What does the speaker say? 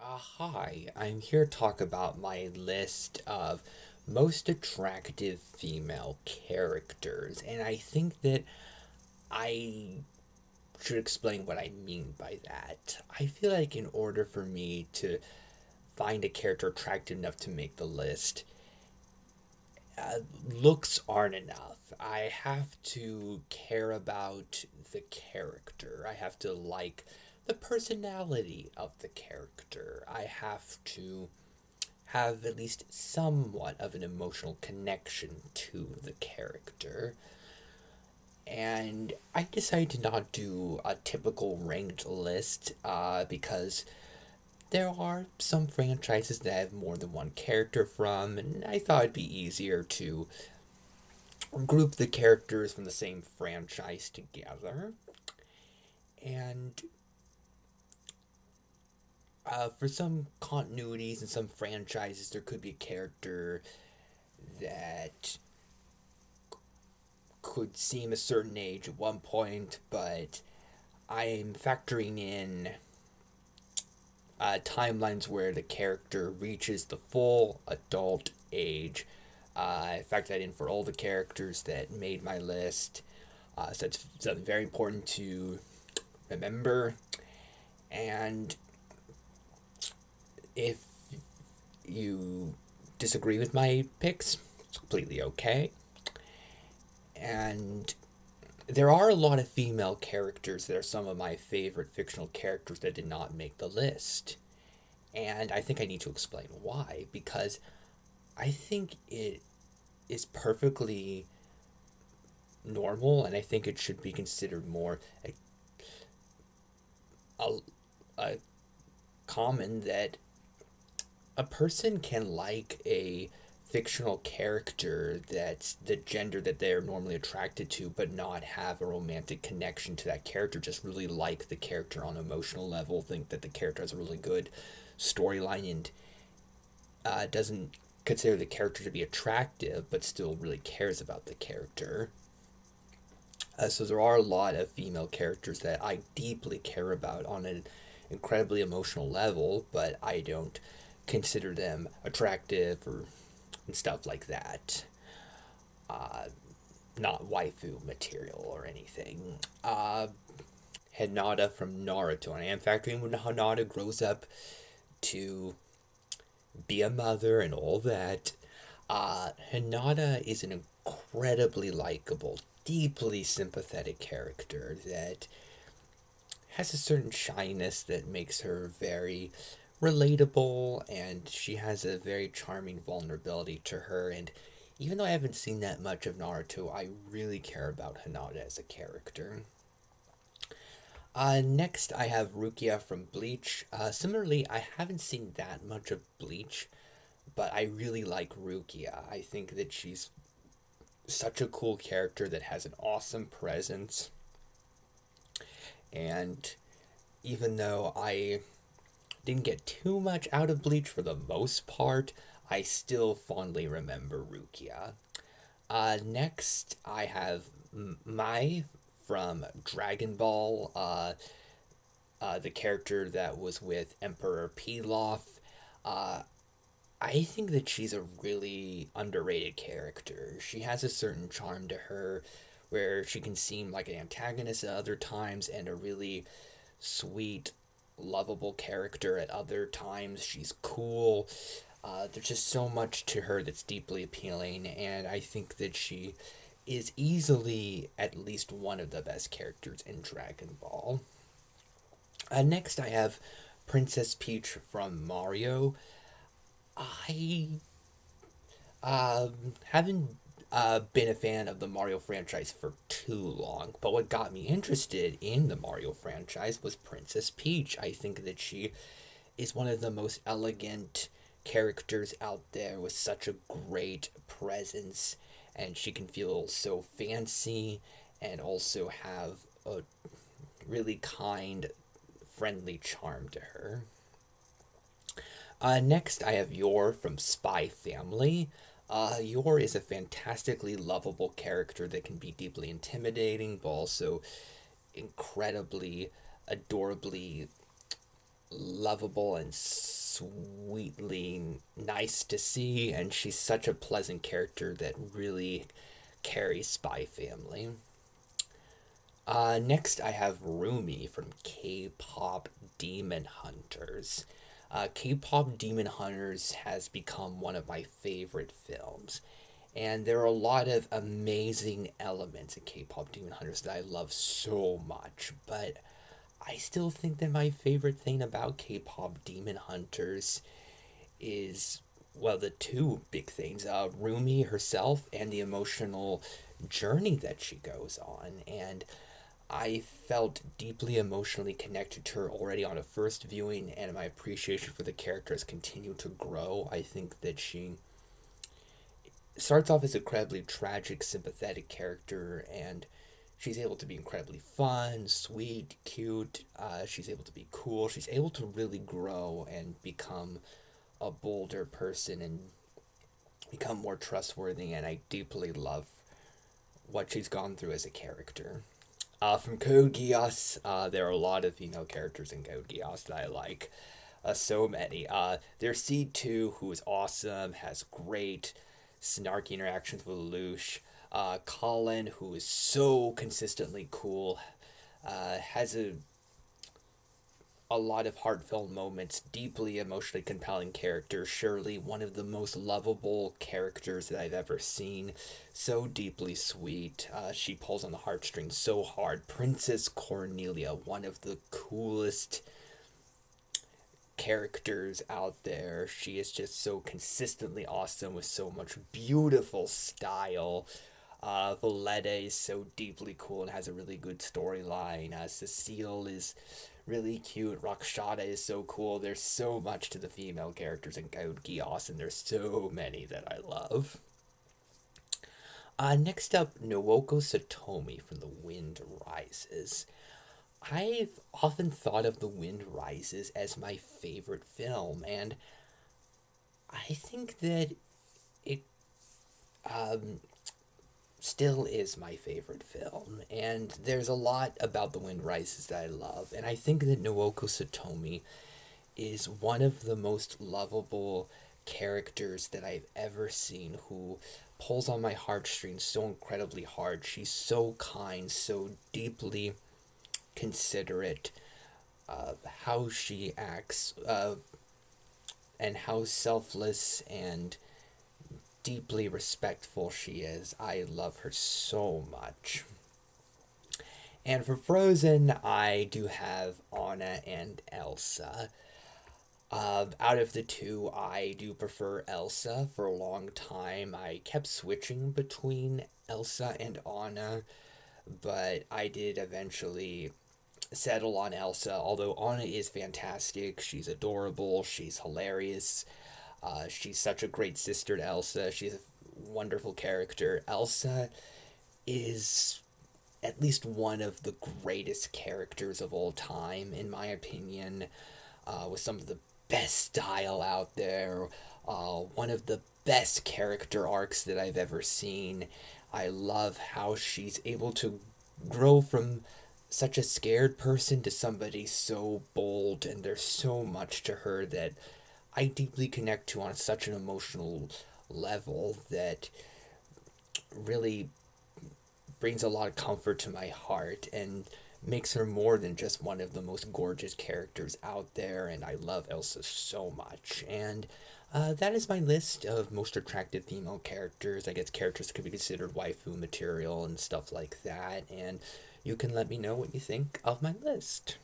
Hi, I'm here to talk about my list of most attractive female characters, and I think that I should explain what I mean by that. I feel like in order for me to find a character attractive enough to make the list, looks aren't enough. I have to care about the character. I have to like the personality of the character. I have to have at least somewhat of an emotional connection to the character. And I decided to not do a typical ranked list because there are some franchises that have more than one character from, and I thought it'd be easier to group the characters from the same franchise together. And for some continuities and some franchises, there could be a character that could seem a certain age at one point, but I'm factoring in timelines where the character reaches the full adult age. I factored that in for all the characters that made my list. So it's something very important to remember. And if you disagree with my picks, it's completely okay. And there are a lot of female characters that are some of my favorite fictional characters that did not make the list. And I think I need to explain why, because I think it is perfectly normal and I think it should be considered more a, a common that a person can like a fictional character that's the gender that they're normally attracted to, but not have a romantic connection to that character. Just really like the character on an emotional level, think that the character has a really good storyline, and doesn't consider the character to be attractive, but still really cares about the character. So there are a lot of female characters that I deeply care about on an incredibly emotional level, but I don't consider them attractive or and stuff like that. Uh, Not waifu material or anything. Hinata from Naruto, and I am factoring when Hinata grows up to be a mother and all that. Hinata is an incredibly likable, deeply sympathetic character that has a certain shyness that makes her very relatable, and she has a very charming vulnerability to her. And even though I haven't seen that much of Naruto, I really care about Hinata as a character. Next, I have Rukia from Bleach. Similarly, I haven't seen that much of Bleach, but I really like Rukia. I think that she's such a cool character that has an awesome presence. And even though I didn't get too much out of Bleach for the most part, I still fondly remember Rukia. Next, I have Mai from Dragon Ball, the character that was with Emperor Pilaf. Uh, I think that she's a really underrated character. She has a certain charm to her where she can seem like an antagonist at other times and a really sweet, lovable character at other times. She's cool. There's just so much to her that's deeply appealing, and I think that she is easily at least one of the best characters in Dragon Ball. Next, I have Princess Peach from Mario. I haven't been a fan of the Mario franchise for too long, but what got me interested in the Mario franchise was Princess Peach. I think that she is one of the most elegant characters out there with such a great presence, and she can feel so fancy and also have a really kind, friendly charm to her. Next, I have Yor from Spy Family. Yor is a fantastically lovable character that can be deeply intimidating, but also incredibly, adorably lovable and sweetly nice to see, and she's such a pleasant character that really carries Spy Family. Next, I have Rumi from K-pop Demon Hunters. K-pop Demon Hunters has become one of my favorite films, and there are a lot of amazing elements in K-pop Demon Hunters that I love so much. But I still think that my favorite thing about K-pop Demon Hunters is, well, the two big things: Rumi herself and the emotional journey that she goes on. And I felt deeply emotionally connected to her already on a first viewing, and my appreciation for the character has continued to grow. I think that she starts off as an incredibly tragic, sympathetic character, and she's able to be incredibly fun, sweet, cute. She's able to be cool. She's able to really grow and become a bolder person and become more trustworthy, and I deeply love what she's gone through as a character. From Code Geass, there are a lot of female characters in Code Geass that I like. So many. There's C2, who is awesome, has great snarky interactions with Lelouch. Colin, who is so consistently cool, has a lot of heartfelt moments, deeply emotionally compelling character. Shirley, one of the most lovable characters that I've ever seen. So deeply sweet. She pulls on the heartstrings so hard. Princess Cornelia, one of the coolest characters out there. She is just so consistently awesome with so much beautiful style. Valletta is so deeply cool and has a really good storyline. Cecile is really cute. Rakshata is so cool. There's so much to the female characters in Code Geass, and there's so many that I love. Next up, Naoko Satomi from The Wind Rises. I've often thought of The Wind Rises as my favorite film, and I think that it um, still is my favorite film. And there's a lot about The Wind Rises that I love, and I think that Naoko Satomi is one of the most lovable characters that I've ever seen, who pulls on my heartstrings so incredibly hard. She's so kind, so deeply considerate of how she acts, and how selfless and deeply respectful she is. I love her so much. And for Frozen, I do have Anna and Elsa. Out of the two, I do prefer Elsa. For a long time, I kept switching between Elsa and Anna, but I did eventually settle on Elsa. Although Anna is fantastic, she's adorable, she's hilarious, she's such a great sister to Elsa, she's a wonderful character. Elsa is at least one of the greatest characters of all time, in my opinion, with some of the best style out there, one of the best character arcs that I've ever seen. I love how she's able to grow from such a scared person to somebody so bold, and there's so much to her that I deeply connect to on such an emotional level that really brings a lot of comfort to my heart and makes her more than just one of the most gorgeous characters out there. And I love Elsa so much. And that is my list of most attractive female characters. I guess characters could be considered waifu material and stuff like that. And you can let me know what you think of my list.